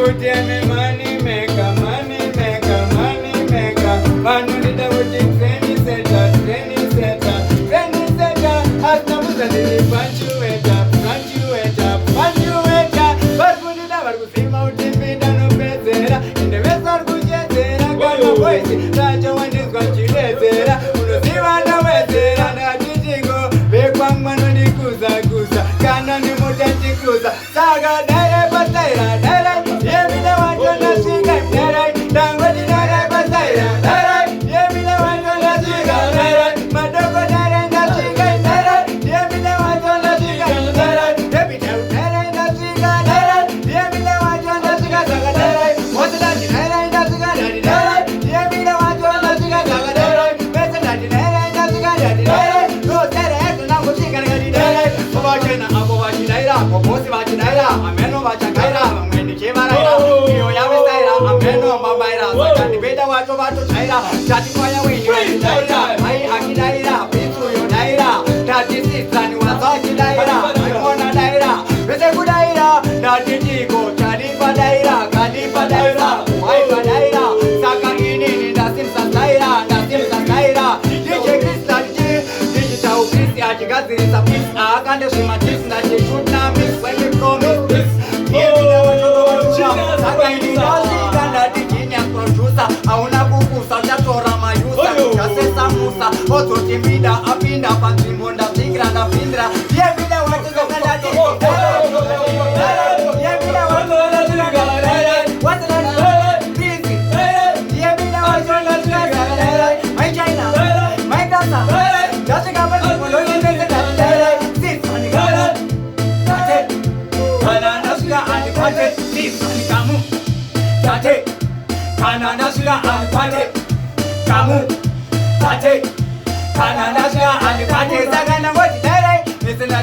Kutia me money maker, money maker, money maker. Manu nita wuti treni seta, treni seta, treni seta. Hasta musa dili panchueta, panchueta, panchueta. Barbu nita barbu sima uti pinda no pesera. Inde besar kujetera kama voice. Raja wandis kwa chilezera. Uno siwa na wezera na jijingo. Bekwang manu di kuza kuza. Kana ni muta chikuza. Saga dere bataira dere. Yemina wajona singa dere. Dangwadi dere bataira dere. Yemina wajona singa dere. Madogo dere na singa dere. Yemina wajona singa dere. Yemina dere na singa dere. Yemina wajona singa dere. Wasala dere na singa dere. Yemina wajona singa dere. Besala dere na singa dere. No dere na singa dere. Obachena abobachi daira, obosi bachi daira, ameno bacha daira, ameni chevaraira, yo ya vestaira, ameno mabaira, sakani beta wacho wacho daira, chati kwaya weni daira, ai haki daira, pitu yo daira, tati sisani wasachi daira, ayona daira, bese kudaira, tati jiko, chalipa daira, kalipa daira, waipa daira, saka ini ni dasimsa daira, DJ Kristal G, digital Kristi achigazirisa peace, akande shima chips na chishut na mix, when we promise this, yemina wachoto wachucha, saka ini dashi kanda dikinya producer, hauna kukusa, chatora mayusa, kasesa musa, oto timida, apinda, pantimonda, tigranda, pindra, yemina wachoto kanda dikinya, yemina wachoto Kanana sugar and party, kamu, party, kanana sugar and party. Sagana what did I? Listen to